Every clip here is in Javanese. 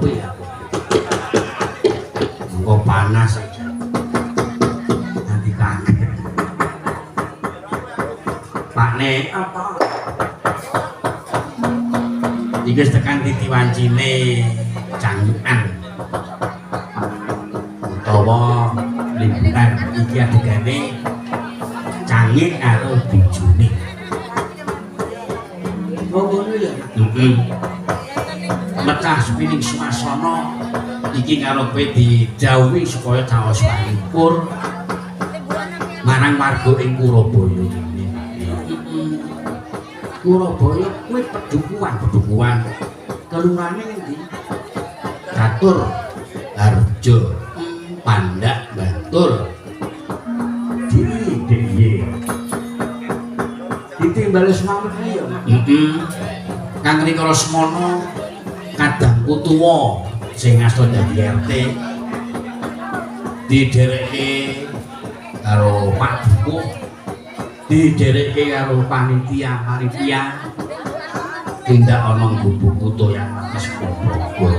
kowe ya. Engko panas aja. Nanti kaget. Pak Nek apa? Iki tekan titi wancine Canggukan. Utawa liburan iki adegane Cangik karo bojone. Oh ngono ya. Mecah sepiring swasana iki karo kowe dijauhi supaya caos pangipur marang warga ing Kurabaya. Kurabaya kuwi pedukuhan kelurane ndi? Catur Harjo Pandak Bantul Diye ditimbali semamut ya. Kang Rikala Semana kadang kutuwa sing asta dadi RT didereke karo Pak Dukuh, didereke karo panitia tindak ana buku-buku yang atas Bogor.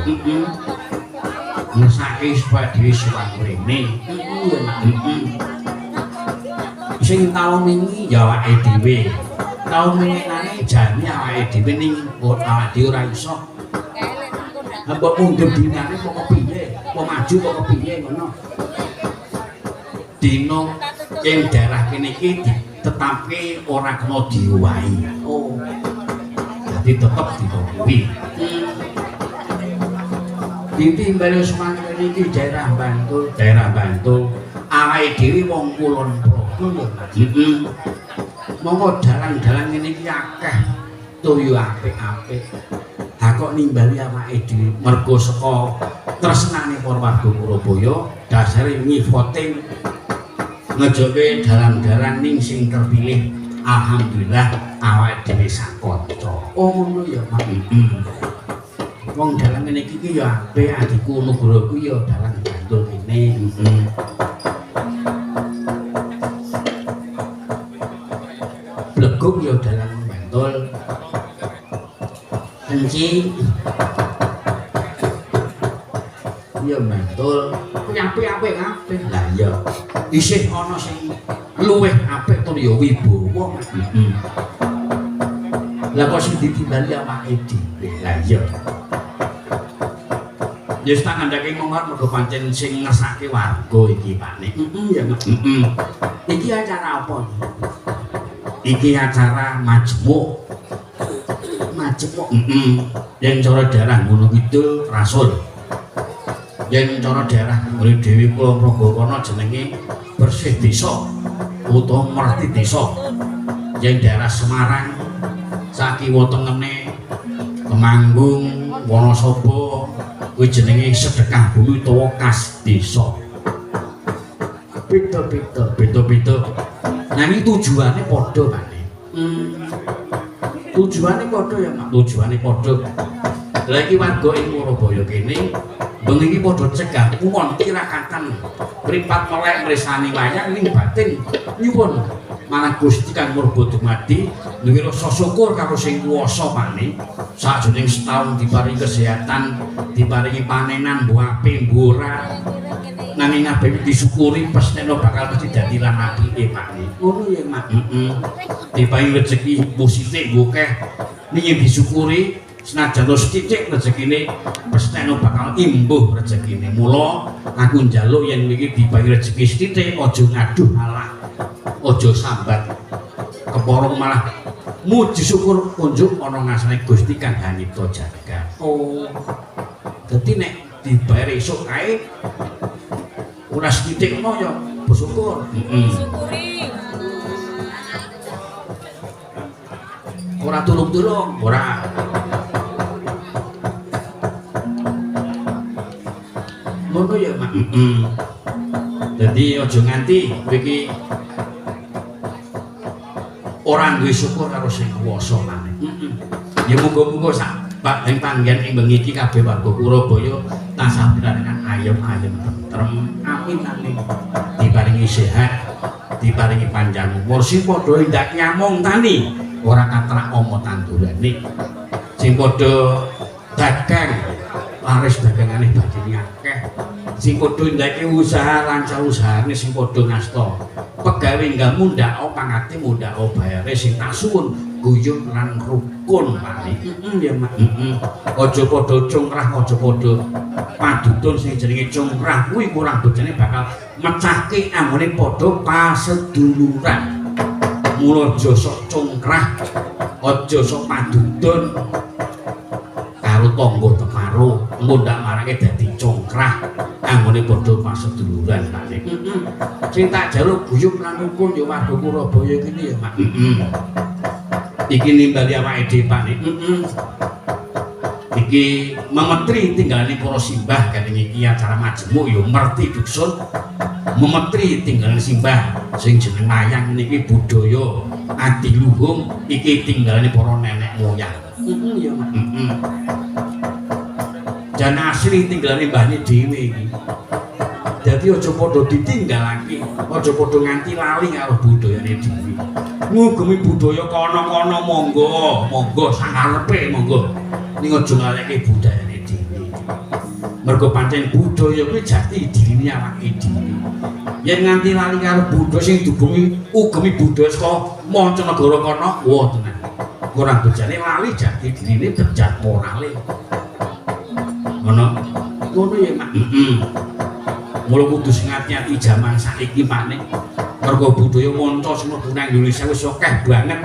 Ngesake supaya dhewe siwang mrene. Sing tau wingi ya awake dhewe. Tau menengane jane awake dhewe ning awake dhewe ora iso. Mbok mundhut dinane kok kepiye? Kok maju kok kepiye ngono. Dino ing daerah kene iki ditetapke ora kena diowahi. Oh. Jadi tetep ditopi. Ditimbali semangka iki daerah Bantul. Awake dhewe wong kulon progo lho. Monggo dalan-dalan ngene iki akeh toyo apik-apik. Ha kok nimbali awake dhewe mergo saka tresnane para warga Kurabaya dasare wingi voting ngejoke dalan-dalan ning sing terpilih. Alhamdulillah awake dhewe sakonco. Oh ngono ya, Mak. Wong dalan ngene iki ya apik, adikku Nugroho ya dalan Bantul kene. Bleguk ya dalan Bantul. Enci ya Bantul. Apik-apik kabeh. Lah ya isih ana sing luwih apik to ya Wibowo. Lah kok sing ditimbali awake dhewe. Lah iya. Ya tak ngandhake ngomong mergo pancen sing ngersake warga iki Pak Nek. Ya. Iki acara apa? Iki acara majmuk. Yang cara daerah Gunung Kidul Rasul. Yang cara daerah Murid Dewi Kulon Progo kono jenenge Bersih Desa utawa Merti Desa. Yang daerah Semarang sakiwa tengene Temanggung Wonosobo kuwi jenenge Sedekah Bumi utawa Kas Desa. Beda-beda. Nanging tujuane padha Pak. Tujuane padha ya Mak. Tujuane padha. Lah iki warga ing Kurabaya kene bengi iki padha cegah kuwon tirakatan mripat melek mresani wayang ning batin nyuwun marang Gusti Kang Murba Dumadi nuwun rasa syukur karo sing kuwasa Pakne sakjroning setahun diparingi kesehatan diparingi panenan mbuape mbora nanging kabeh disyukuri pesteno bakal mesti dadi lan apike Pakne ngono ya Mak. Diparingi rezeki positif akeh ning disyukuri senajan sithik rezekine pesteno bakal imbuh rezekine. Mula aku njaluk yen iki diparingi rezeki sithik aja ngaduh alah, aja sambat. Kepara malah muji syukur kunjuk ana ngasane Gusti Kang Hanipta Jagat. Oh. Dadi nek dibayar esuk kae ora sithik ngono ya bersyukur. Syukuri. Ora tulung-tulung, ora. Ngono ya Mak. Dadi aja nganti kowe iki ora duwe syukur karo sing kuwasa maneh. Ya muga-muga sak ing panggen ing bengi iki kabeh warga Kurabaya tansah pinaringan ayem-ayem tentrem. Amin amin. Diparingi sehat, diparingi panjang umur sing padha ndak nyamong tani, ora katrak ama tandurane. Sing padha dagang laris dagangane badine akeh sing padha ndake usaha lancar usahane sing padha ngasta pegawe enggak mundak pangate mundak bayare sing tak suwun guyub lan rukun Pak ya Mak aja padha congkrah aja padha padudun sing jenenge congkrah kuwi kurang bojone bakal mecahke anggone padha paseduluran mula aja sok congkrah aja sok padudun karo tangga teparo engko ndak marake dadi congkrah anggone padha paseduluran Pak sing tak jaluk guyub lan rukun ya warga Surabaya iki ya Mak iki nimbali awake dhewe Pak iki memetri tinggalane para simbah kadang iki acara majemuk ya merti duksun memetri tinggalane simbah sing jeneng wayang niki budaya adiluhung iki tinggalane para nenek moyang ya Mak jan asli tinggalane mbahne dhewe iki dadi aja padha ditinggalake aja padha nganti lali karo budayane dhewe ngugemi budaya kono-kono monggo sakarepe monggo ning aja ngaleke budayane dhewe mergo pancen budaya kuwi jati dirine awake dhewe yen nganti lali karo budaya sing dihubungi ugemi budaya saka mancanegara kono wah tenan kurang bejane lali jati dirine bejat morale ngono ya Mak mula kudu sing ati-ati jaman saiki Pak nek mergo budaya manca sing mlebu nang Indonesia wis akeh banget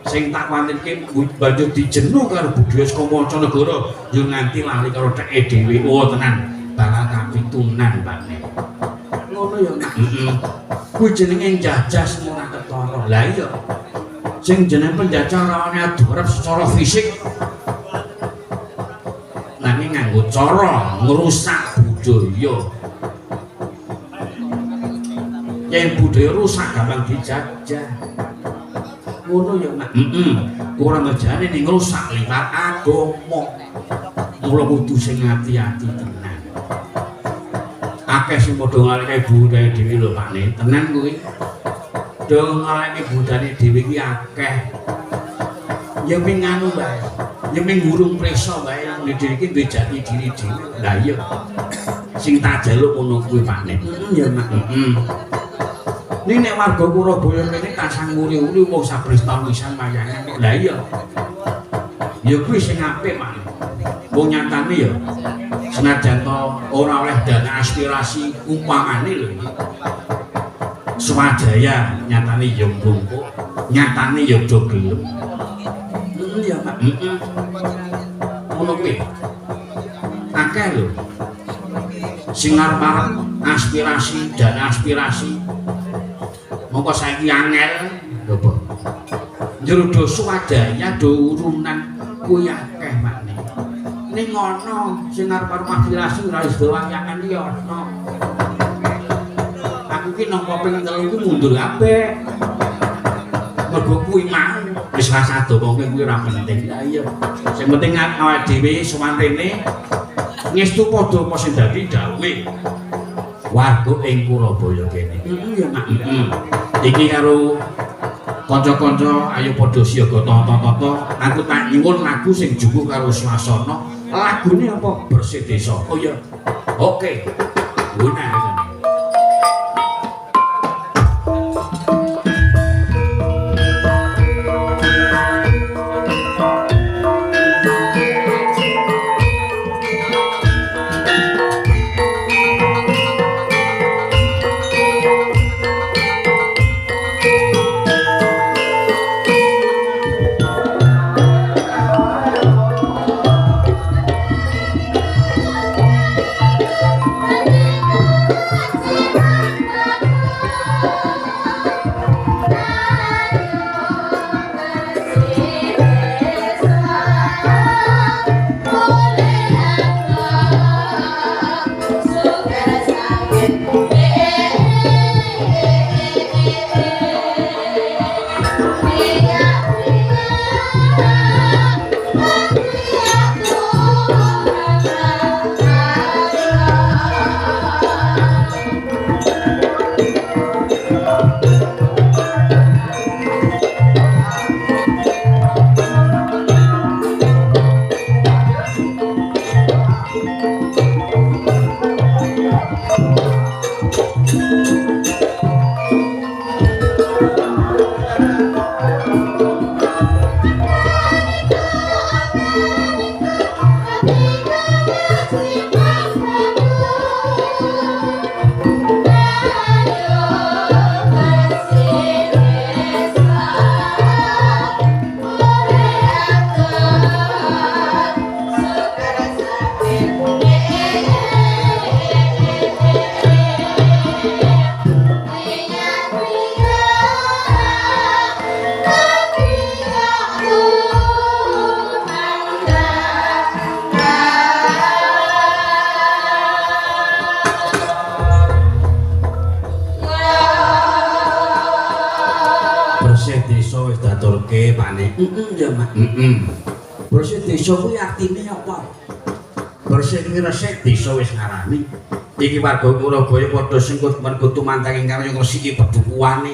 sing tak wantinke banjur dijenuh karo budaya saka mancanegara yo nganti lali karo teke dhewe oh tenan bakal kapitunan Pak nek ngono ya Mak kuwi jenenge njajah sing ora ketara lah iya sing jeneng penjajah rawane adorep secara fisik nanging nganggo cara ngrusak budaya yen budaya rusak gampang dijajah ngono ya Mak kurang ngejane ning ngrusak liwat agama mula kudu sing ati-ati tenan akeh sing padha ngalike budaya dhewe lho Pak nek tenan kuwi do ngalike budaya dhewe iki akeh ya ping anu bae ya ping ngurung presa bae nang dhewe iki duwe jati diri dhewe lah iya sing tak jaluk ngono kuwi Pak nek ya Mak ini nek warga Surabaya kene tasang nguri-uri wong sabresta wisan wayangan kok. Lah iya. Ya kuwi sing apik, Mak. Wong nyatane ya senajan to ora oleh dana aspirasi umpamane lho iki. Swadaya nyatane ya mbrungkuk, nyatane ya do gelem. Ya, Mak. Ngono kuwi. Akeh lho. Sing arep aspirasi, dana aspirasi mongko saiki angel lho po njero do swadaya do urunan kuwi akeh makne ning ngono sing arep aspirasi ora iso wayangan iki ono aku ki nampa ping 3 ku mundur kabeh mergo kuwi mau wis rasado wong kuwi ora penting lah iya sing penting awake dhewe sowan rene ngestu padha apa sing dadi dawuhe warga ing Surabaya kene iya Mak iki karo kanca-kanca ayo padha siaga tata-tata aku tak nyuwun lagu sing juku karo swasana lagune apa bersih desa oh ya oke guna Pakne. Ya, Mak. Bersih desa kuwi artine apa? Bersih resik desa wis ngarani. Iki warga Surabaya padha sengkut mergo tumantang karo yo ngresiki pedukuane.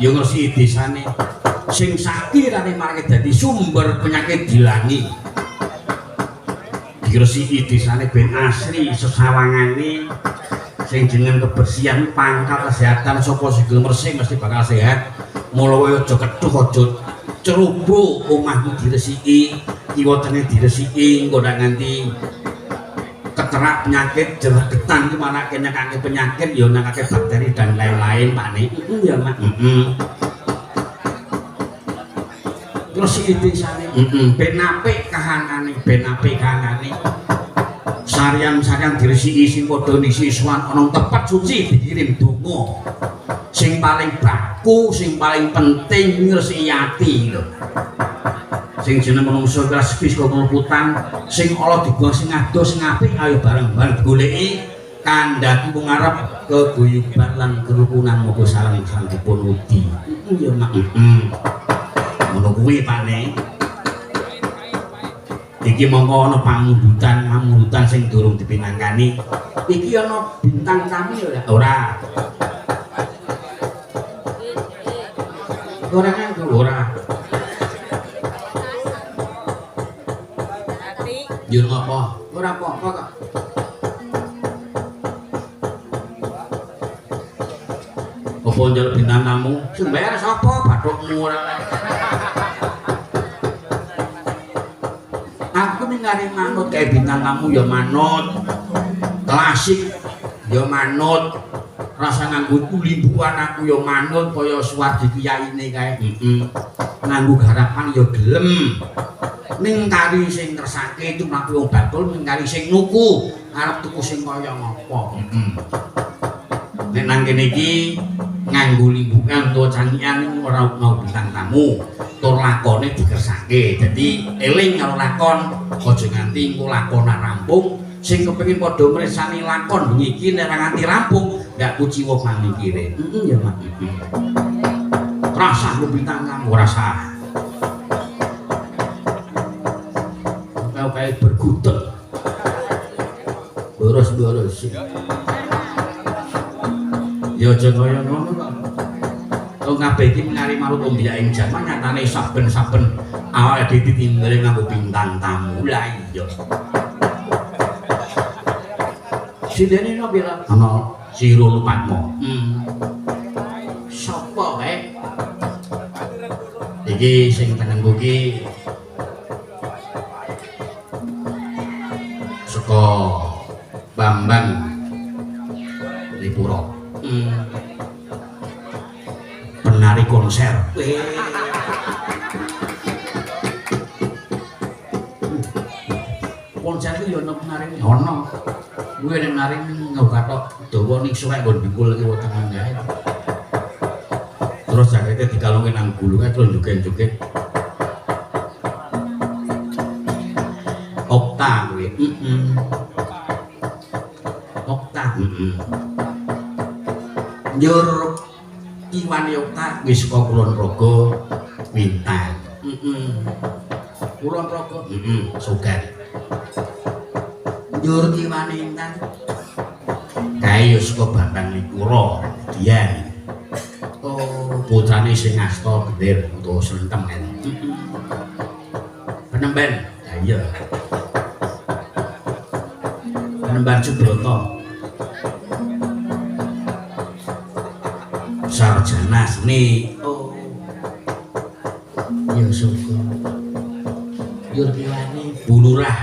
Yo ngresiki desane. Sing sakirane marake dadi sumber penyakit dilangi. Diresiki desane ben asri sesawangane. Sing jeneng kebersihan pangkal kesehatan sapa sing gelem resik mesti bakal sehat. Mula kowe aja kethuh aja cerubu omahmu diresiki, kiwatene diresiki engko ndak nganti keterak penyakit jeregetan iki manake nyakake penyakit ya nyakake bakteri dan lain-lain Pakne. Ya Mak. Terus iki desane ben apik kahanane, ben apik kahanane. Sarian-sarian diresiki sing padha nisi sowan ana tempat suci dikirim donga. Sing paling baku, sing paling penting ngresiki ati lho. Sing jeneng manungsa kelas bis kok mleputan, sing ala dibuang sing adoh sing apik ayo bareng-bareng goleki kandhati wong arep keguyuban lan kerukunan muga saling dipun udi. Ya Mak. Ngono kuwi Pakne. Iki mongko ana pamundutan sing durung dipinangkani. Iki ana bintang tamu ya ora. Ora kan ora. Yo apa? Ora apa-apa kok. Apa njaluk bintang tamu? Sembayar sapa bathukmu ora. Aku ningali manut kae bintang tamu ya manut. Klasik ya manut. Rasa nganggo kulimbuan aku ya manut kaya Suwardi kiyaine kae. Nganggo garapan ya gelem. Ning kari sing ngersake itu mlaku wong batul, ning kari sing nuku arep tuku sing kaya ngapa. Nek nang kene iki nganggo limbungan utawa cangian ora mau bintang tamu. Tur lakone dikersake. Dadi eling karo lakon, aja nganti engko lakon rampung sing kepengin padha mresani lakon bengi iki nek ora nganti rampung ndak kuciwa pamikire. Ya Mak. Rasa bintang tamu rasa. Kau kayak bergudeg. Boros-boros. Ya aja kaya ngono kok. Kok kabeh iki ngari marut ombyake jaman nyatane saben-saben awake dhewe ditinggal nganggo bintang tamu. Lah iya. Sidene no bilang ana Siro Lupatmo. Sapa kae? Iki sing tenengku iki saka Bambang Lipuro. Penari konser. Konser iki yo ono penari ono. Kuwi nek nari ngogatok dawa ning suwek nggon dikul iki wetengan kae. Terus jakete dikalungi nang gulunge terus joget-joget. Okta kuwi. Okta. Njur Iwan Okta wis saka Kulon Progo Bintang. Kulon Progo. Sogan. Njur Iwan Intan. Kae yo saka Bambang Lipuro, Dian. Oh, putrane sing asta Geder utawa Slentem kan. Penemban. Ya iya. Penemban Subroto. Sarjana seni. Oh. Ya syukur. Yurkiwani Bulurah.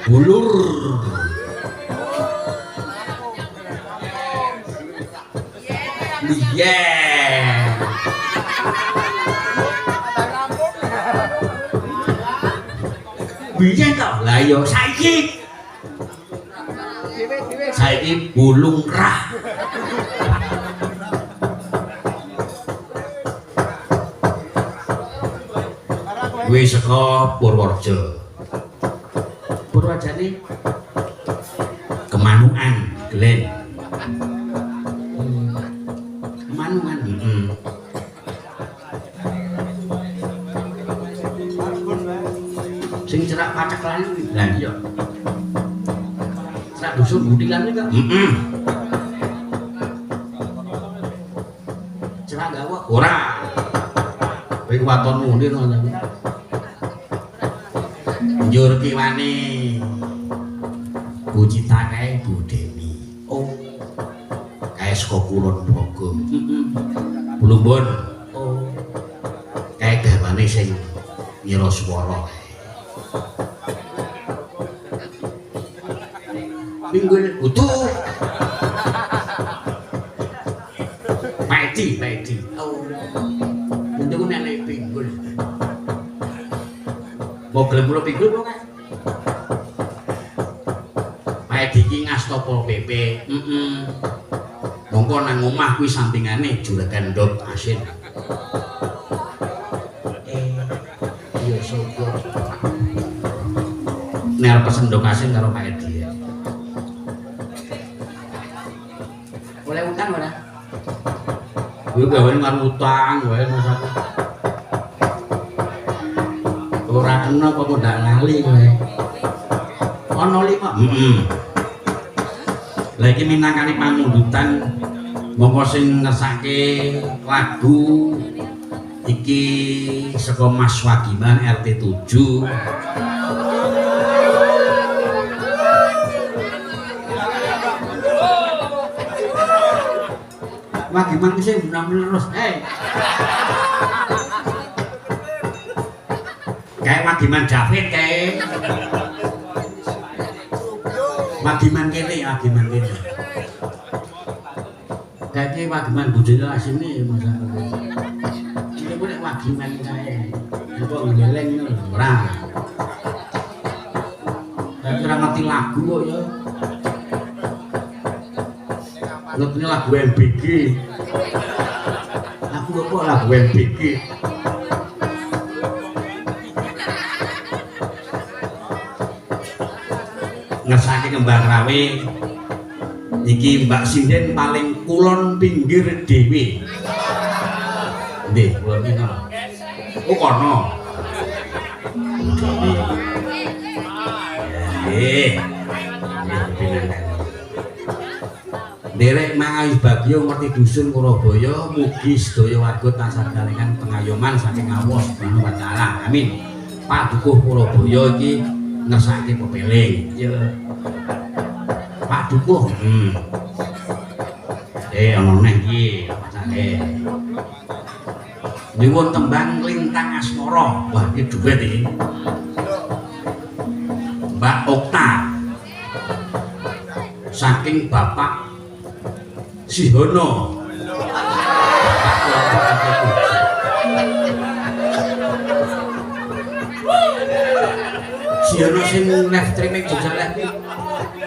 Bulur. Yeah. Biyen to. Lah ya saiki. Saiki Bulung Rah. Wis saka Purworejo. Purwojane Kemanukan, Glen. Sing cerak pacak lan lah iya. Cerak dusun budi lan iki. Cerak gawa ora. Kowe waton muni ngono. Njur kiwane. Bu Cita kae Bu Dewi. Oh. Kae saka Kulon Progo. Bulumbun. Oh. Kae garwane sing Nyira Swara. Pinggul utuh. Paiti. Oh. Untung nek pinggul. Mogel kula pinggul kok kan. Paiti iki ngasta Pol PP. Mongko nang omah kuwi sampingane juragan ndok asin. Iya syukur. Nek arep pesen ndok asin karo Pak Edi. Oleh utang ora? Kuwi gawe karo utang wae Mas aku. Ora kena kok ndak lali kowe. Ana 5. Lah iki minangkani pamundutan monggo sing ngersake lagu iki saka Mas Wagiman RT 7. Wagiman sing bener terus. Kayak Wagiman David kayak Wagiman kene. Kayak Wagiman bojone asine Mas. Iki ku nek Wagiman kae. Apa ngeleng ora. Tapi ora ngerti lagu kok ya. Ngerti lagu MBG. Aku kok lagu MBG. Ngersake Kembang Rawe iki Mbak Sinden paling kulon pinggir dhewe. Nggih, kula niki. Oh kono. Derek mangayu bagyo ngerti dusun Surabaya, mugi sedaya warga tansah kalengan pengayoman saking Allah Subhanahu wa taala. Amin. Pak Dukuh Surabaya iki ngersake pepeling. Ya. Pak Dukuh. Ana neh iki pasane. Nyuwun tembang Lintang Asmara. Wah, iki duet iki. Mbak Okta. Saking Bapak Sihono. Siono sing live streaming Jogja Live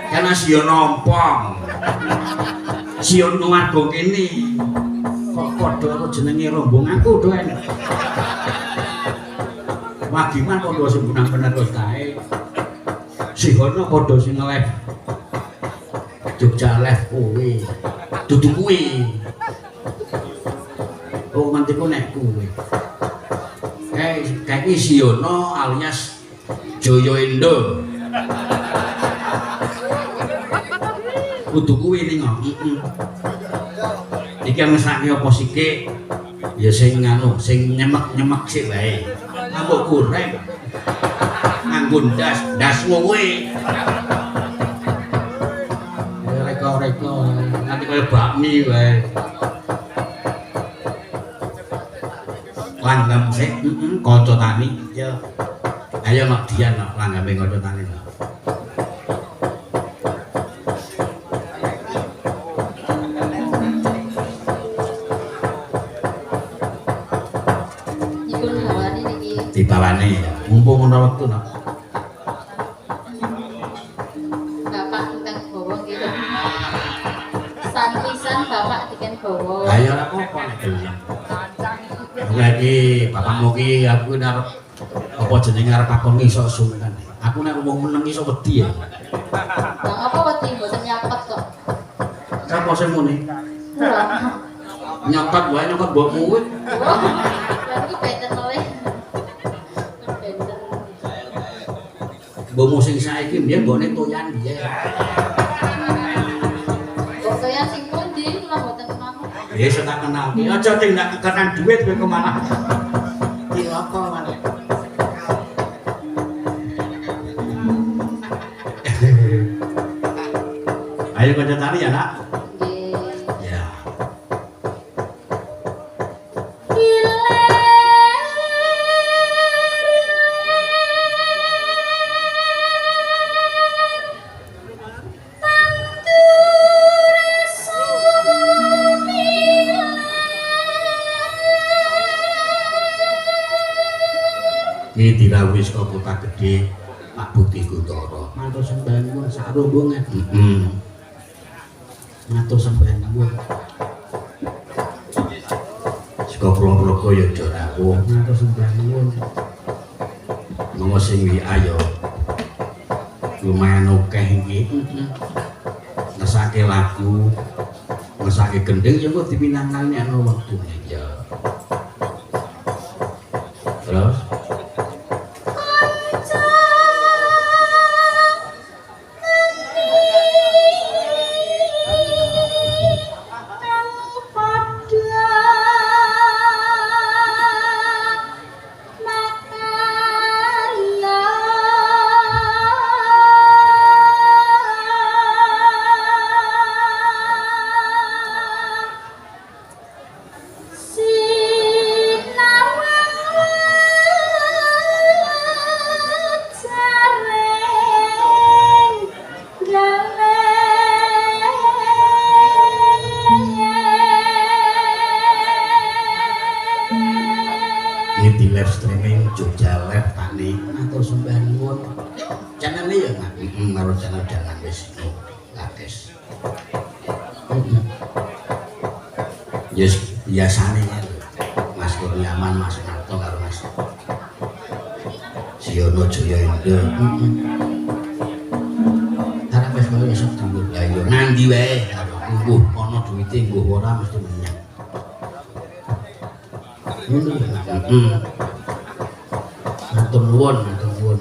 karena Siono ompong Siono warga kene kok padha jenenge rombong aku do enak Wagiman padha sing bener terus kae Siono padha sing live Jogja Live kuwi dudu kuwi oh mantiku nek kuwi kayak Siono alias Joyo Indo. Kudu kuwi ning iki mesake apa sike ya sing nganu sing nyemek-nyemek sik wae. Nganggo goreng. Nganggo ndas kuwi. Reko-reko nanti kaya bakmi wae. Langgam sik kanca tani ya. Ayo mak dian mak langgame kanca tani. Nyuwun bawane niki. Dibawane mumpung ana wektu nak. Bapak tukang bawa gitu. Sanpisan bapak diken bawa. Ayo ora apa-apa nek gelem. Lagi bapakmu ki aku arep apa jenenge arep akon iso sungkan. Aku nek wong meneng iso wedi ya. Bang apa wedi mboten nyapet kok. Sapa sing muni? Lha. Nyokot wae nyokot mbokmu kuwi. Lah iki benten oleh. Benten. Mbokmu sing saiki mbiyen mbokne toyan biyen. Kok saya sing pundi kula mboten kenal. Ya tak kenal. Aja tindak kekenan duit kowe kemana. Ki apa malah. Ayo kanca tari ya, Nak. Nggih. Ya. Ini dirawuhi saka kota gedhe Pak Budi Kutara. Matur sembah nuwun sak rombongan. Matur sembah nuwun. Saka kula Yodha rawuh. Matur sembah nuwun. Monggo sing wi ayo. Lumayan akeh iki. Ngesake lagu, ngesake gendeng ya kok dipinangkani ana wektune ya. Terus biasane Mas Kurniawan, Mas Narto karo Mas Siono Jaya Indra. Arep wis koyo iso dulur. Lah iya nandi wae. Mbuh ana duwite mbuh ora mesti menyang. Matur nuwun, matur nuwun.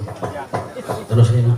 Terus kene.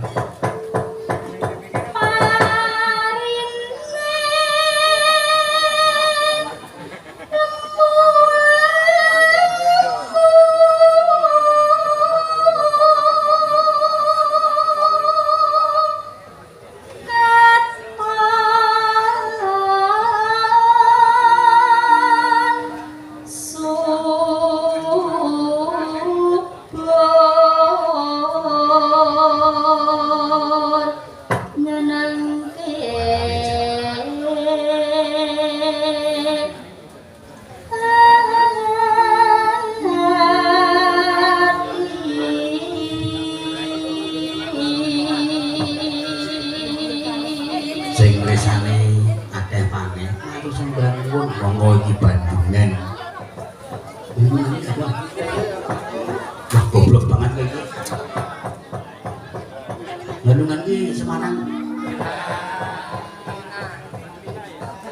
Bandungan ki Semarang.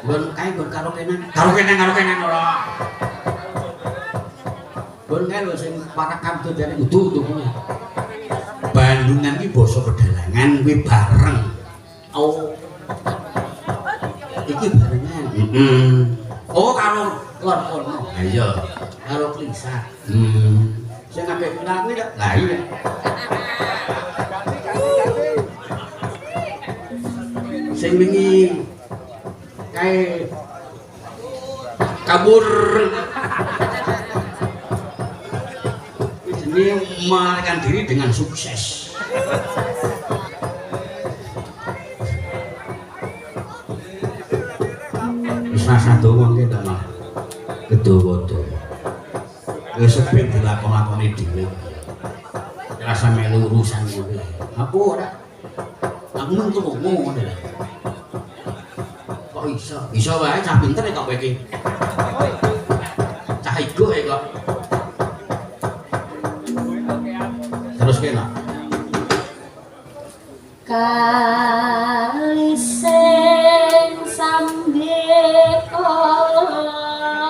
Gon kae gon karokenan ora. Gon kae lho sing parakam dodane udu kuwi. Bandungan ki basa pedalangan kuwi bareng. Oh. Iki barengan. Oh karo lor kono. Ha iya. Karo Klisa. Sing akeh kenal kuwi lho. Lah iya. Sing wingi kae kabur ini melarikan diri dengan sukses. Wis rasa dowo ki ta mah kedawa-dawa. Wis sepet dilakon-lakoni dhewe. Rasa melu urusan kuwi. Aku ora. Aku mung krungu ngono lho. Kok iso? Iso wae cah pinter kok kowe iki. Cah igo kok. Terus kena. Kali sing sambe kala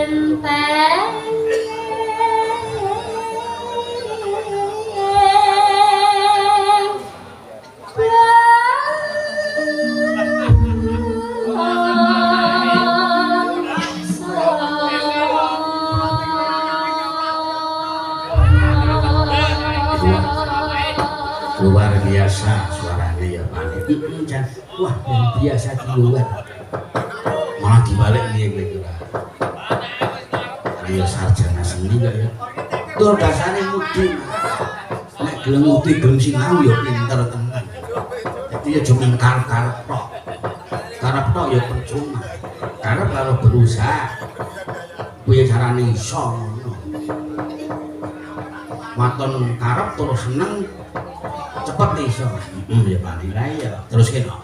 luar biasa suaranya ya Pak. Wah yang biasa di luar malah dibalik dia gitu lah. Ayo sarjana seni gak ya tur dasarnya mudi nek gelem mudi gelem sinau ya pinter tenan jadi ya cuma karep tok ya percuma karep kalau berusaha punya carane iso maton karep terus seneng cepet iso ya Pak ya terus kena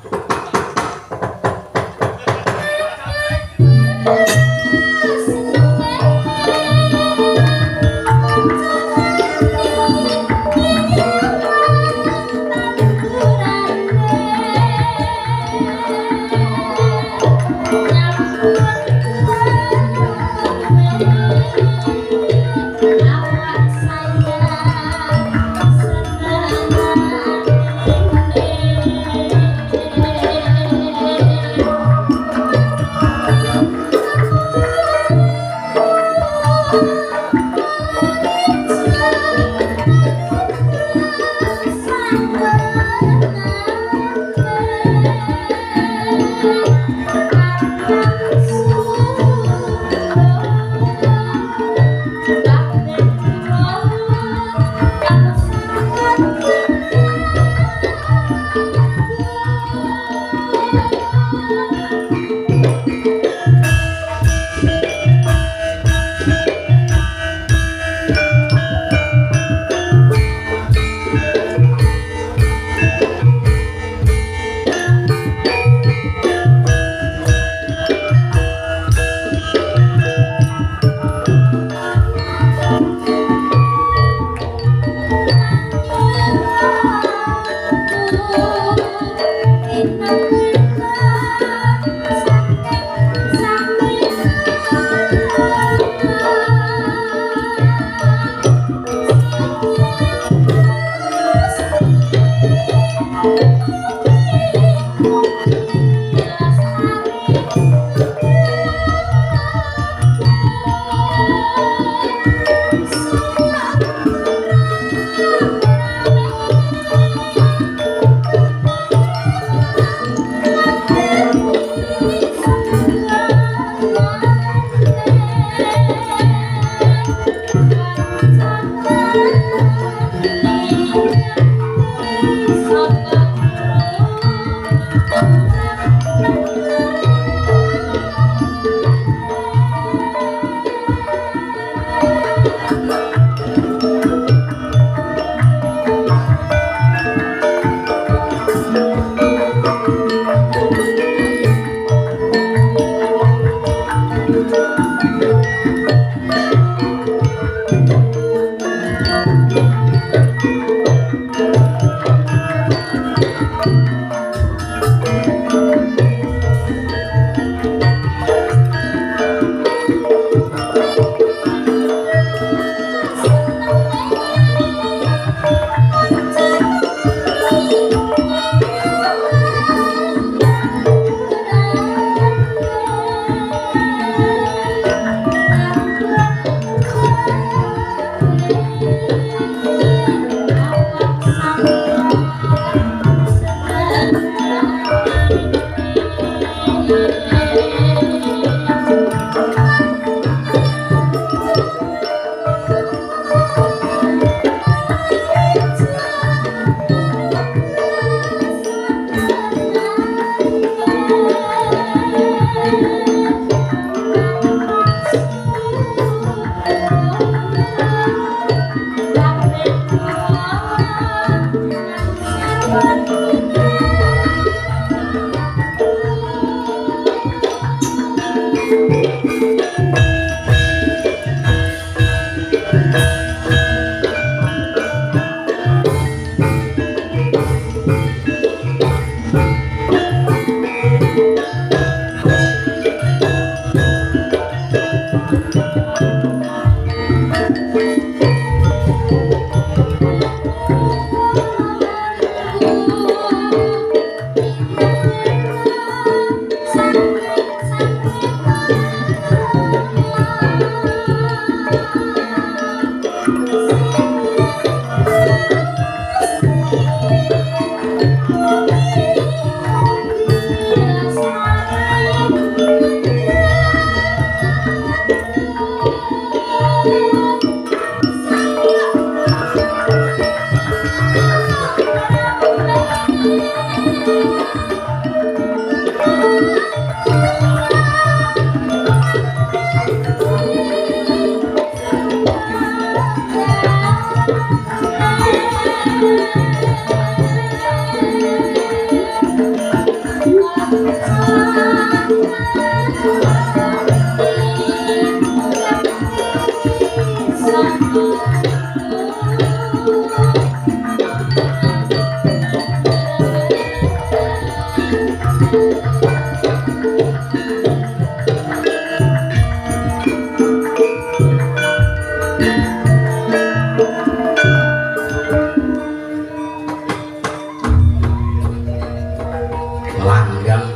Langgang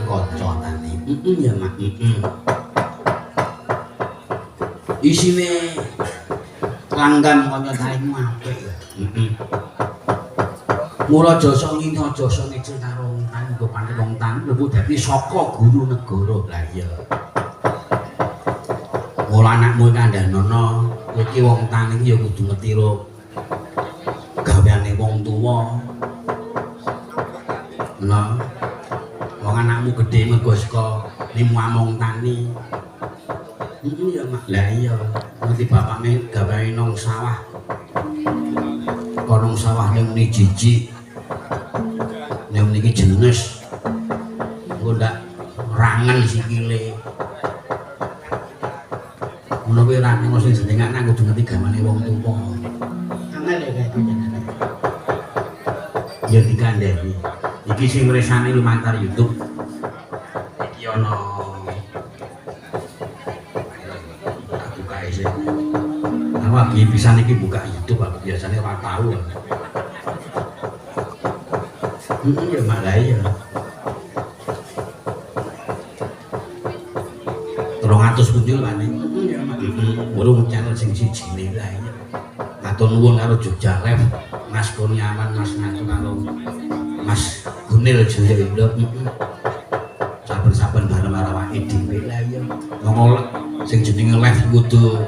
kaca tani. Ya mak. Isine langgang kaya tani apik ya. Mula jasa ngina jasa ngecil karo wong tan nggo pancen wong tan lho dadi saka guru negara. Lah iya. Mula anakmu kandhanono iki wong tan iki ya kudu ngetira gaweane wong tuwa. Nah, wong anakmu gedhe mergo saka limu among tani. Ya mak. Lah iya, nanti bapakne gawe nang sawah. Konong sawah ning muni jijik. Ning mriki jenes. Engko ndak rangen sikile. Ngono kuwi ra ning sing jeneng anak kudu ngerti gawane wong tuwa. Angel ya kaya jenenge. Ya dikandhani. Iki sing ngresani lumantar YouTube. Iki ana aku kae sih. Apa iki pisan iki buka YouTube aku biasane ora tau. Ya malah ya. 300 kunjul kan. Ya mak. Urung channel sing siji lah ya. Matur nuwun karo Jogja Live, Mas Kurniawan, Mas Ngatu karo Mas Gunil Jaya Indo. Saben-saben bareng karo awake dhewe lah ya. Monggo sing jenenge live kudu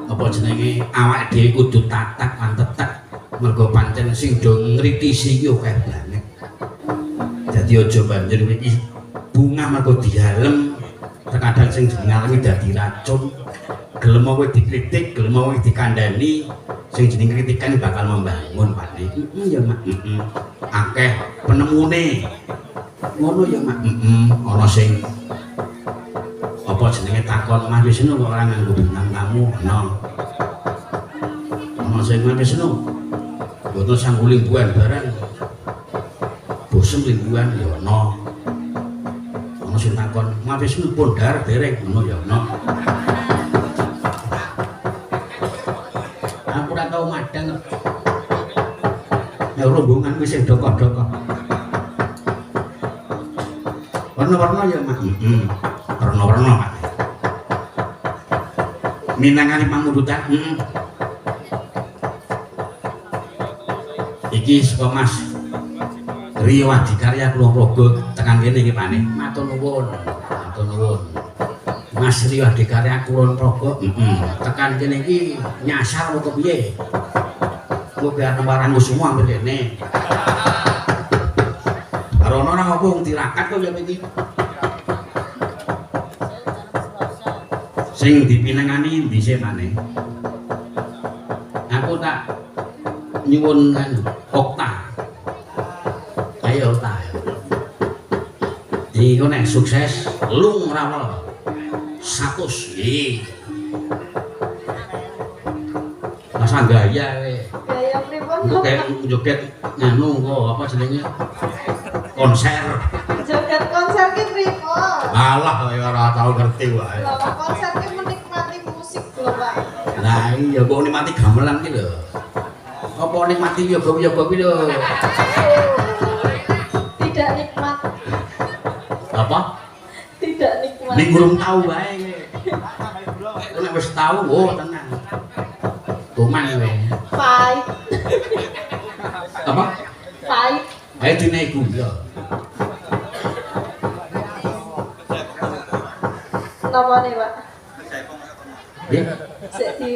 apa jenenge awake dhewe kudu tatak lan tetek. Mergo pancen sing do ngritisi iki akeh banget. Dadi aja banjur iki bunga mergo dihalem. Terkadang sing ngalami dadi racun. Gelem kowe dikritik, gelem kowe dikandhani, sing jeneng kritikan bakal membangun Pak. Ya mak. Akeh penemune. Ngono ya mak. Ana sing apa jenenge takon Mas Wisnu kok ora nganggo bintang tamu. Ana sing Mas Wisnu boten sanggo lingguhan barang. Bosen lingguhan ya ana. Ana sing takon Mas Wisnu pondar dereng ngono ya ana. Aku ora tau madang. Ya rombongan wis sing doko-doko. Warna-warna ya mak. Warna-warna Pak. Minangane pangurutan. Iki saka Mas Rio Adikarya Kulon Progo tekan kene iki Pak. Matur nuwun. Matur nuwun. Mas Rio Adikarya Kulon Progo. Tekan kene iki nyasar apa piye? Kowe biar nembaranmu semua hampir kene. Karo ana apa wong tirakat kok ya iki. Sing dipinengani dhisik maneh. Aku tak nyuwun Okta. Ayo Okta. Iku nek sukses lung rawel 100. Masa gaya kowe. Gaya pripun? Joget nganu kok apa jenenge? Konser. Joget konser ki pripun? Alah ya ora tau ngerti wae. Lha konser ki menikmati musik lho, Pak. Lah iya kok nikmati gamelan ki lho. Apa nikmati yoga-yoga kuwi lho. Tidak nikmat. Apa? Tidak nikmat. Ning urung tau wae. Kowe nek wis tau, oh tenang. Tuman kowe. Pahit. Apa? Pahit. Ayo dene iku ya. Napa nih, Pak? Nggih. Sik di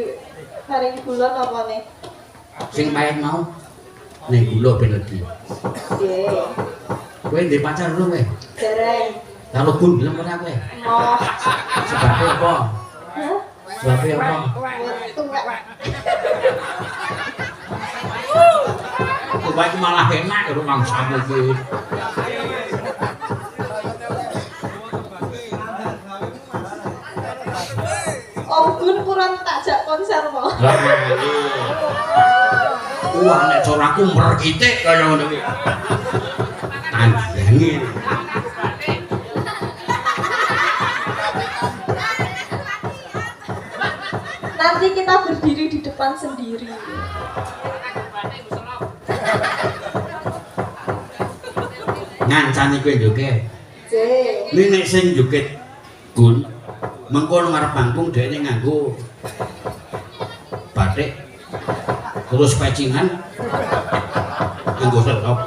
paring gula napa nih? Sing pahit mau ning gula ben legi. Nggih. Kowe ndek pacar lho kowe? Dereng. Kalau gundlem ora kowe? Moh. Sebabe apa? Hah? Sebabe apa? Wetu, Pak. Kowe iki malah enak karo mangsamu iki. Om Gun syukuran tak jak konser mau. Lah iki. Wah nek cara aku merkitik kaya ngono iki. Tandangi. Nanti kita berdiri di depan sendiri. Ngancani kowe joget. J. Ini nek sing joget Gun, mengko ngarep panggung dhekne nganggo batik terus pecingan nganggo serop.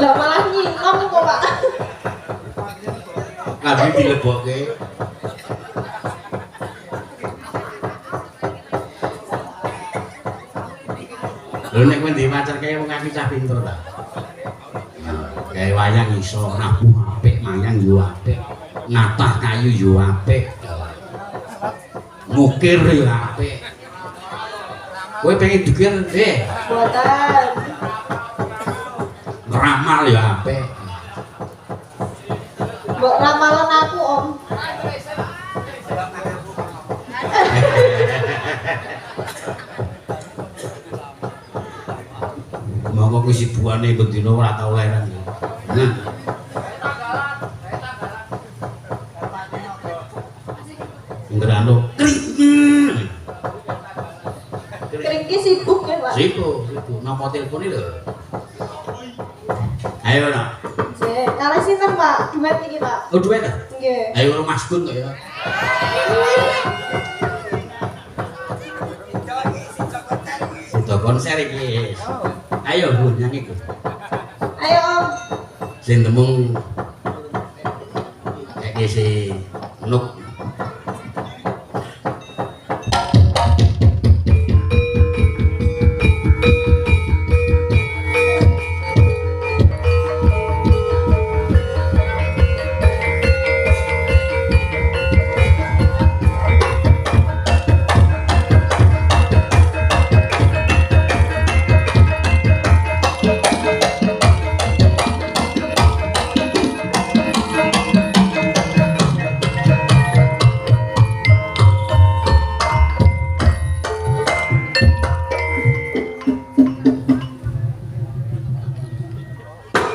Lah malah nyinom kok, Pak. Kabeh dilebokke. Lho nek kowe diwacar kaya wong akeh cah pinter ta. Gawe wayang iso, nabuh apik, mayang yo apik. Natah kayu yo apik. Ngukir yo apik. Kowe pengen dukir nggih? Buatan. Ngeramal yo apik. Mbok ramalan aku, Om. Monggo kuwi sibuane bendina ora tau leren. Nah. Ngerano kring. Kringki sibuk ya, Pak. Sibuk. Napa telepone lho? Ayo nak. J. Kalih sinten, Pak? Duet iki, Pak. Oh duet ta? Nggih. Ayo Mas Gun kok ya. Sudah konser iki. Ayo Gun nyanyi Gun. Ayo, Om. Sing temung kayak si Nuk.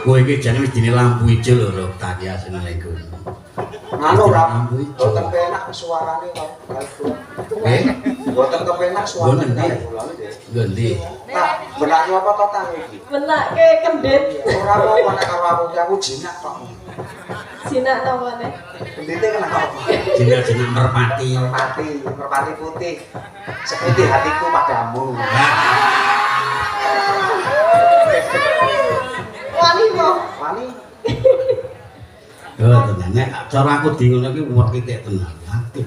Kowe iki jane wis dene lampu ijo lho tadi asalamualaikum. Anu ra Lampu ijo. boten penak suarane kok. Eh, Boten kepenak suarane. nggo ndi? Tak benake apa to tang iki? Benake kendit. Ora apa nek karo aku jinak kok. Jinak namane. Kendite kenapa? Jeneng merpati. Merpati putih. Seperti hatiku padamu. Wani kok. Wani Oh, tenan nek cara aku di ngono iki umur kitik tenan.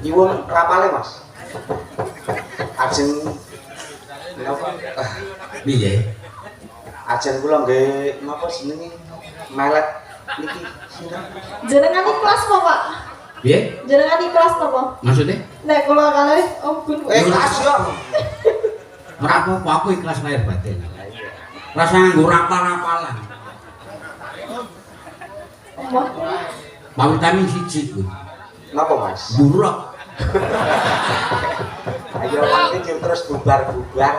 nyuwun rapale, Mas. Ajeng napa? Piye? Ajeng kula nggih napa jenenge? Melet niki sinten? Jenengan ikhlas apa, Pak? Piye? Jenengan ikhlas napa? Maksudnya? Nek kula kalih Om Gun. Kelas yo. Ora apa-apa aku ikhlas lahir batin. Rasa nganggo rapal-rapalan. Omah. Mau vitamin siji ku. Napa, Mas? Buruk. Ayo nanti terus bubar-bubar.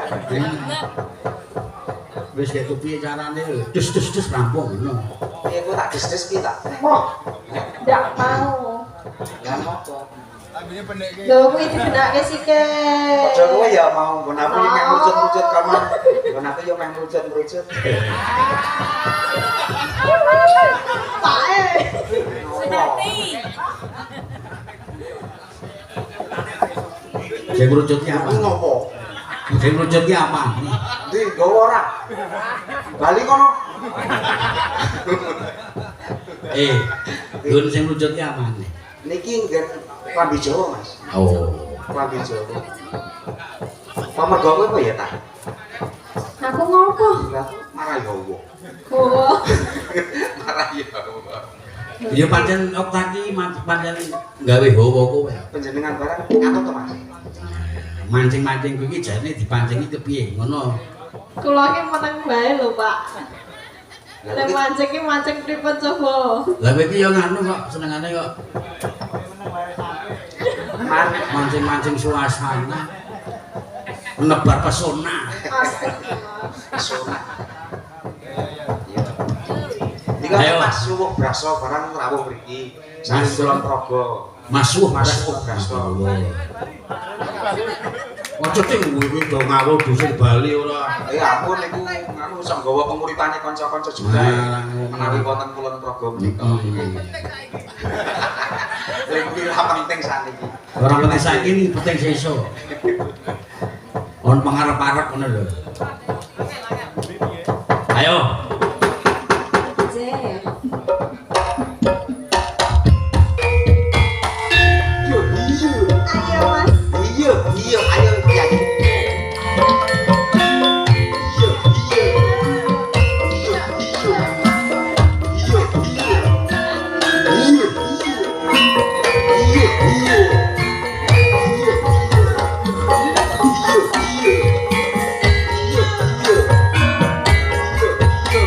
Wis kaya kepiye carane dus rampung ngono. Piye ku tak des-des ki tak. Moh. Ndak mau. Ya napa? Lho kuwi dibenake sike. Padha kowe ya mau nggon aku iki meh mucut-mucut kamar. Nggon aku yo meh mucut-mucut. Pae. Sing ngrucutke apa? Iki ngopo? Sing ngrucutke apa? Ndi nggawa ora? Bali kono. Gun sing ngrucutke apa? Niki nggen klambi Jawa, Mas. Oh. Klambi Jawa. Pamerga kowe apa ya, Ta? Aku ngopo? Lah marah ya Allah. Oh. Marah ya Allah. Ya pancen oktaki pancen gawe hawa kowe. Panjenengan barang ngatur to, Mas? Mancing-mancing kuwi jane dipancingi kepiye? Ngono. Kula ki meneng bae lho, Pak. Nek Lah mancing ki mancing pripun coba? Lah kowe iki yo nganu kok senengane kok man mancing-mancing suasana. menebar pesona. Astagfirullah. Pesona. Iya. Iki Ayo. Mas suwuh braso barang rawuh mriki. Sami Mas. Kulon Progo. Masuh Masuh braso. Ojo ting kuwi do ngawuh dusun Bali ora. Ya ampun niku anu iso nggawa penguripane kanca-kanca juga. Menawi wonten Kulon Progo menika. Lha kuwi ora penting saniki. Ora penting saiki iki penting sesuk. On pangarep-arep ngono lho. Ayo. Jep. Yo iya. Ayo Mas. Iya, iya, ayo kiai. Iya, iya. Iya, iya. Iya, iya. Iya, iya. Iya, iya. Iya, iya.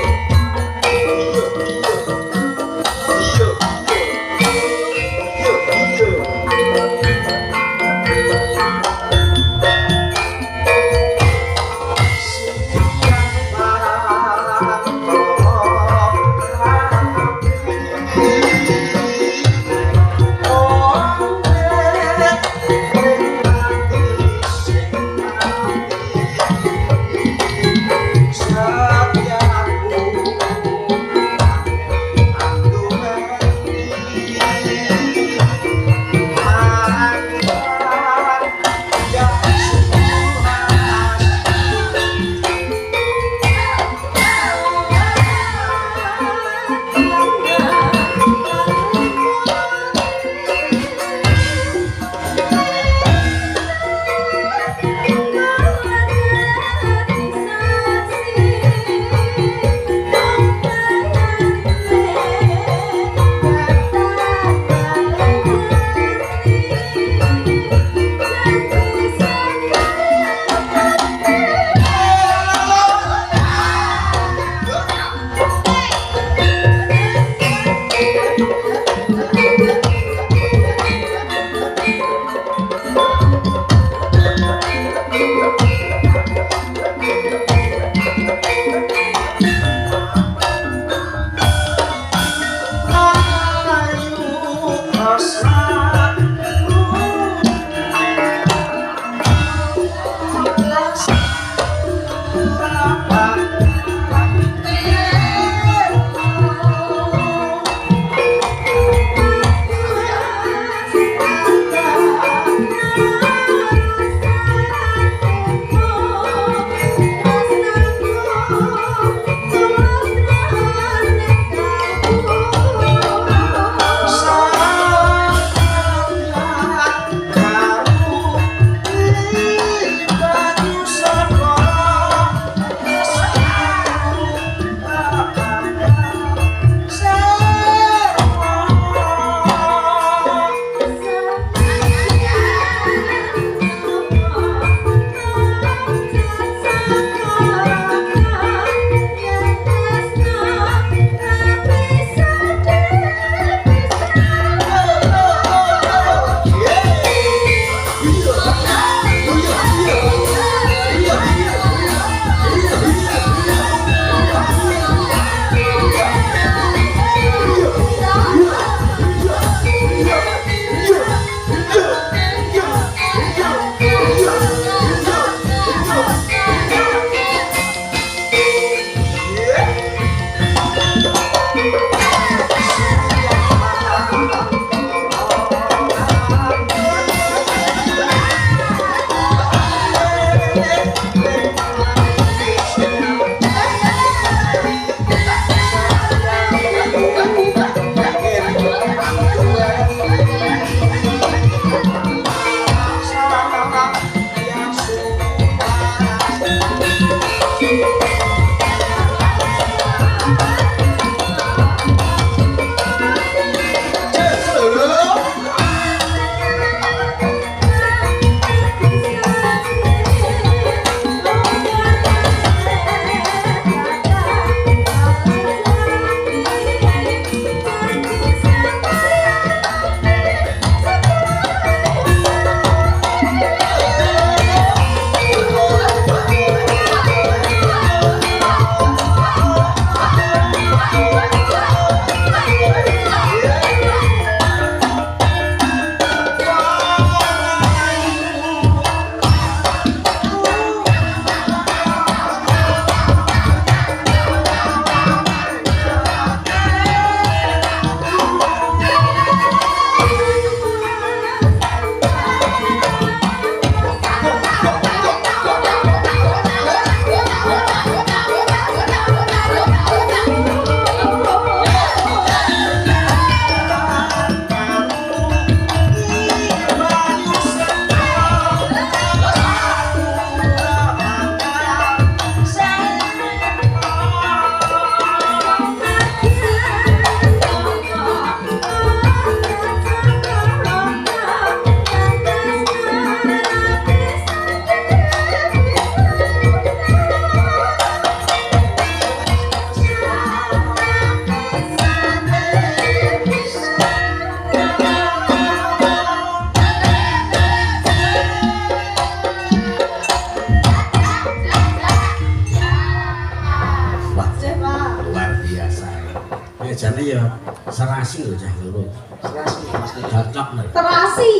jane ya serasi lho cah loro. Serasi Mas Niki. Cocok lho. Terasi.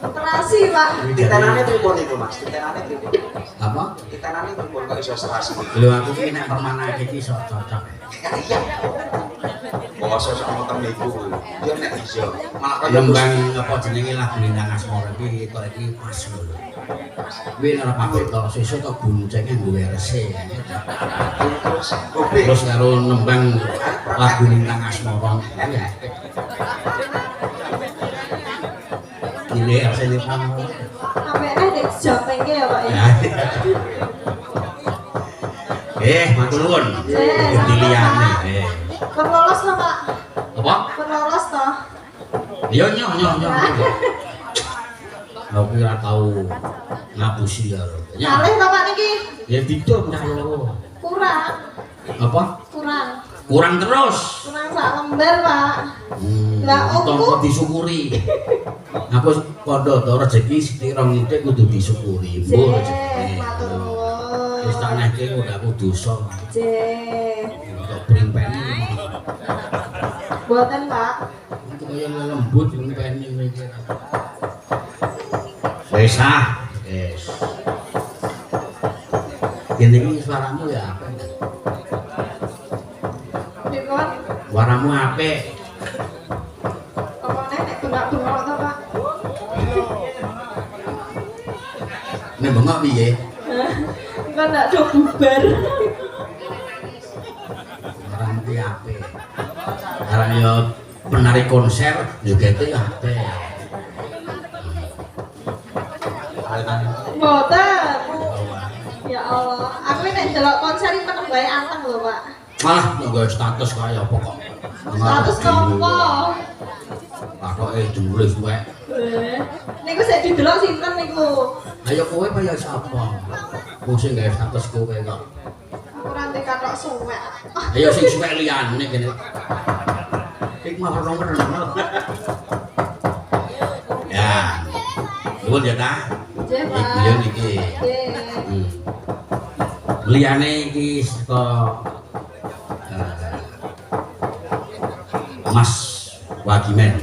Terasi, Pak. Titenane pripun iku Mas? Titenane pripun? Apa? Titenane pripun kok iso serasi? Lho aku ki nek permanake iki sok cocok. Iya. Basa sak moten niku. Yo nek iso. Malah kaya Lembang apa jenenge lagu Lintang Asmara iki kok iki pas lho. Kuwi ora pamit to sesuk kok boncenge nggo RC. terus kopi. Terus karo nembang lagu Lintang Asmara. Ini RC Lintang. Sampai dek jopengke ya, Pak ya. Matur nuwun. Diliyane. Perlolos lah, Pak. Apa? Perlolos toh. Yo nyoh. Aku ora tau ngapusi karo. Kalih toh, Pak niki. Ya ditur cah loro. Kurang. Apa? Kurang. Kurang terus. Kurang sak lembar, Pak. Lah, Tongko disyukuri. Aku padha to rezeki sithik rong nitik kudu disyukuri. Mbok rezeki. Matur nuwun. Wis tak neke ora aku dosa. Jeh. Untuk primpeni. Boten, Pak. Itu kaya lembut primpeni iki. Wis ah. Wis. Kene iki suaramu ya apa? Dipun. Suaramu apik. Apa nek bengak-bengok toh, Pak? Nek bengok piye? Kan ndak do bubar. Suaramu ki apik. Karena yo penari konser juga itu ya apik. Boten. Ya Allah, aku nek delok konser iki meneng bae anteng lho, Pak. Malah nggak status kaya apa kok? Status nopo? Pakoke dulur suwe. Niku sik didelok sinten niku? Ayo kowe apa ya sapa? Wong sing gawe status kowe kok. Aku ora ndek katok suwek. Ayo sing suwe liyane kene. Ik mah nomor. Ya. Nuwun ya ta. Nggih, Pak. Iki yo niki. Nggih. Liyane iki saka Mas Wagimen.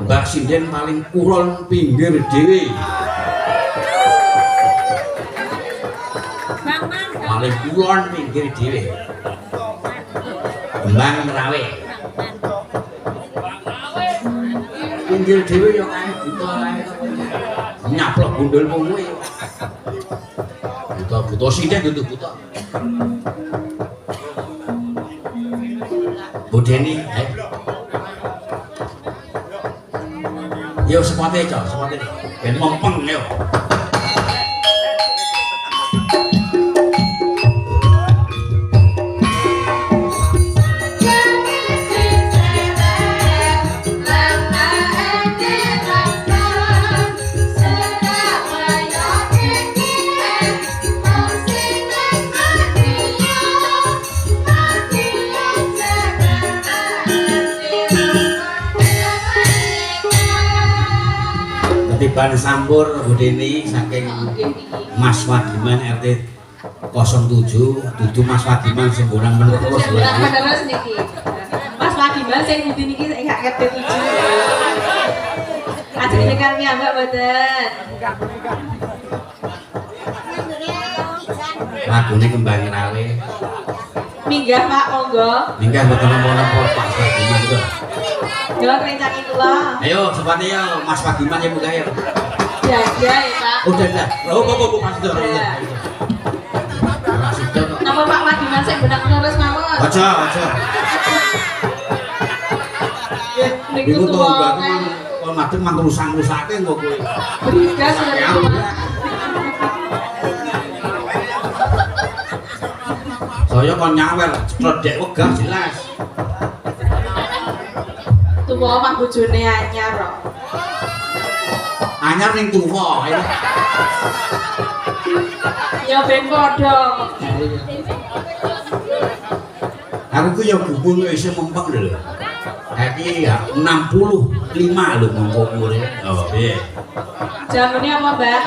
Mbak Sinden paling kulon pinggir dhewe. Paling kulon pinggir dhewe. Mbang Rawe. Pinggir dhewe yo kae buta kae. Nyaplok gundulmu kuwi. Buta Sinden dudu buta. Budeni, yo sepote aja, sepote. Ben mempeng yo. Ban sambur Budeni saking Mas Wagiman RT 07 dudu Mas Wagiman semburan menerus Semburan menerus niki. Mas Wagiman sing pundi niki sing gak RT 7. Ajeng kan piyambak mboten. Lagune Kembang Rawe. Minggah Pak monggo. Minggah mboten napa-napa Pak Wagiman itu. Yo rencana kula. Ayo sepati ya Mas Wagiman ya mulai ya. Ya Pak. Udah. Oh, Mas Dor. Napa Pak Wagiman sing benak terus mawon. Aja. Niku to berarti kon madeng mangrusak-rusake kok kowe. Brigas ya. Saya kon nyawer cedek wegah jelas. Tuwa mah bojone anyar kok. Anyar ning tuwa. Ya ben padha. Aku ku ya gumun isih mempeng lho. Iki ya 65 lho mongko umure. Oh, piye? Jamune apa, Mbak?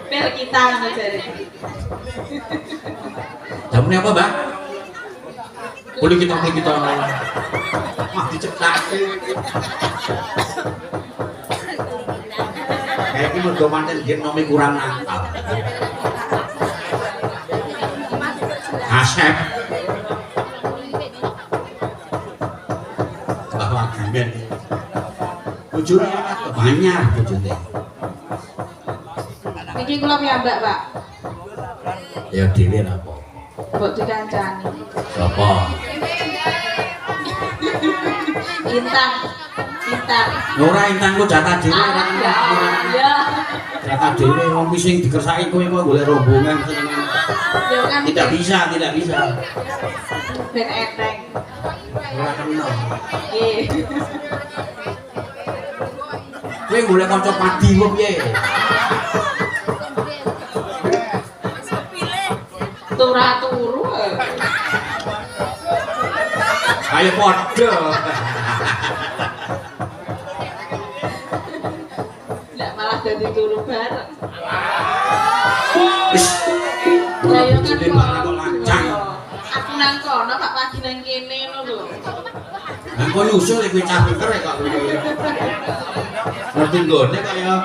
Pel kita ngono jare. Jamune apa, Mbak? Boleh kita mah diceklake. Kayak iki mergo pancen nggih nomi kurang nakal. Asep. Bapak Gimen. Bojone banyak bojone. Niki kula piyambak, Pak. Ya dhewe lah apa. Mbok dikancani. Sapa? Intang. Intang. Ora intan ku jatah dhewe ora. Ya. Jatah dhewe wong ki sing dikersaki kowe kok golek rombongan senengan. Ya kan Tidak bisa. ben enteng. Ora kenal. Nggih. Kowe golek kanca padi kok piye? Turu. Ayo padha. Ndak malah dadi turu bareng. Wis. Lah yo kan Bojone malah kok lancang. Aku nang kono Pak pagi nang kene ngono lho. Lah kok nyusul kowe cah pinter kok kowe. Ngerti nggone kaya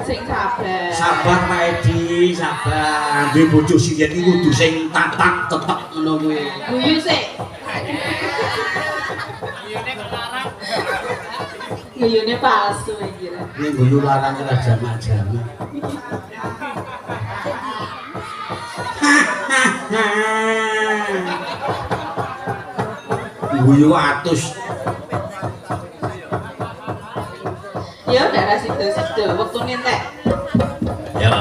Sing sabar. sabar Pak Edi, sabar. Duwe bojo sing iki kudu sing tatak tetek ngono kuwi. Guyu sik. Guyune palsu iki. Ini guyu larang ora jamak-jamak. Guyu atus. Ya udah ra sido-sido wektune entek. Ya.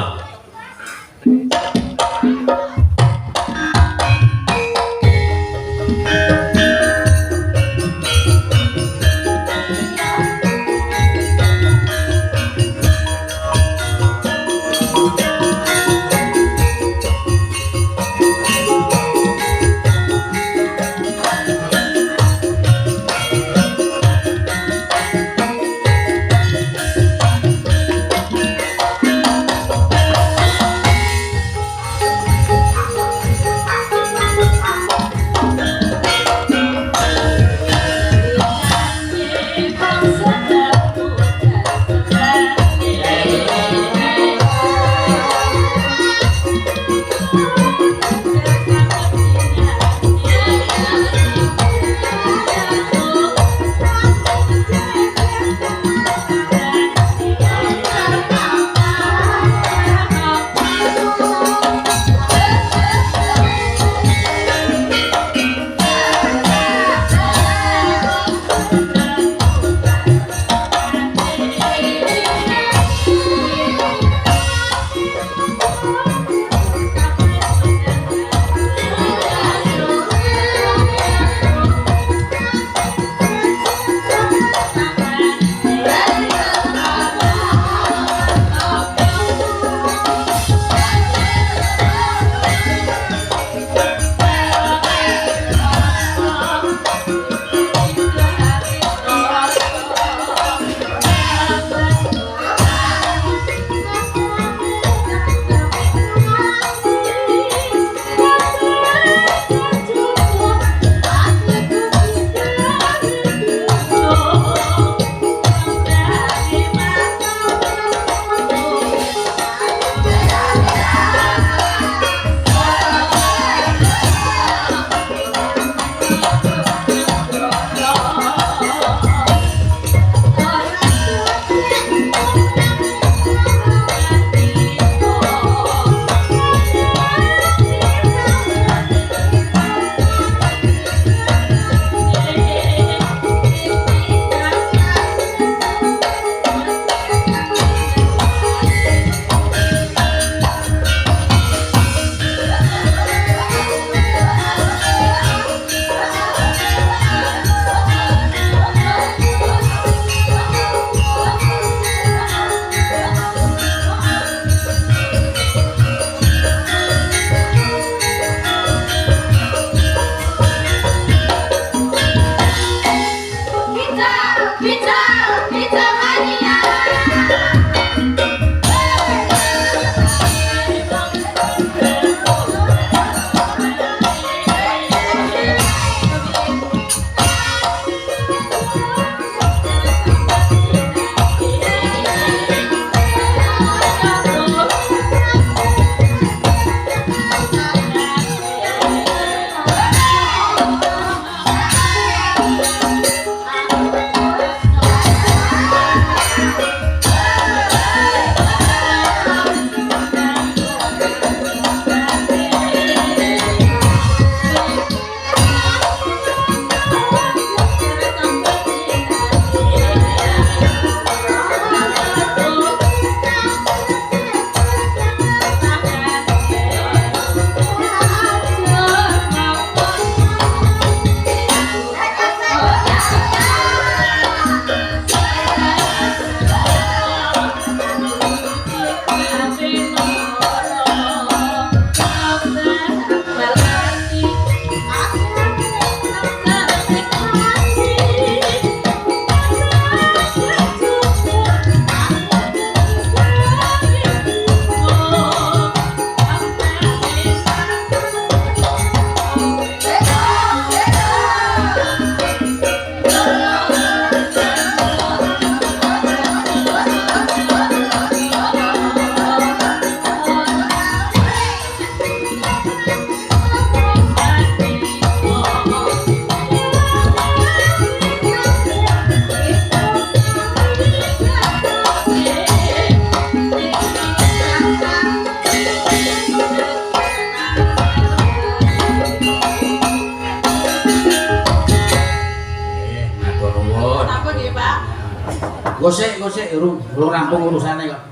Gosek urung rampung urusane kok.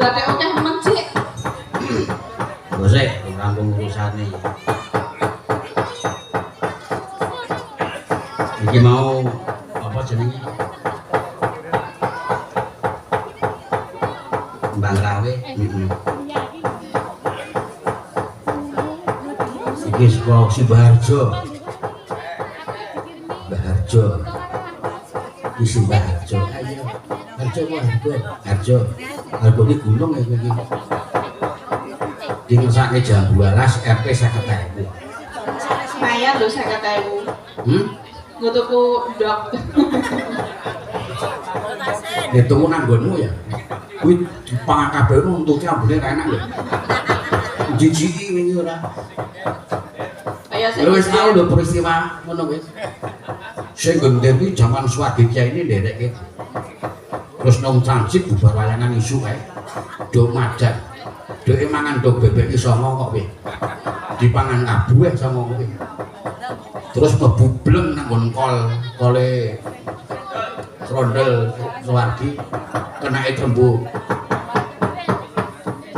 Lah nek akeh men sik. Gosek rampung urusane. Iki mau apa jenenge? Mbang Rawe. Iki saka Sibaharjo. Baharjo. Iki Sibaharjo. Ayo. Harjo. Harjo iki gunung ya iki. Di ngesake jam 12 RP 50.000. Lumayan lho 50.000. Ngutuku ndok. Hitungmu nang nggonmu ya. Kuwi dipangan kabeh nuntute ambune ra enak lho. Jijiki wingi ora. Kaya sing Wis tau lho peristiwa ngono kuwi. Sing gendhen kuwi jaman Swadikya ini nderekke. Terus nang transit bubar wayangan isu kae. Do madan. Dhewe mangan ndok bebek iki songo kok kowe. Dipangan kabeh sama kowe. Terus mlebu bleng nang nggon kole Trondel Suwardi kenake trembuk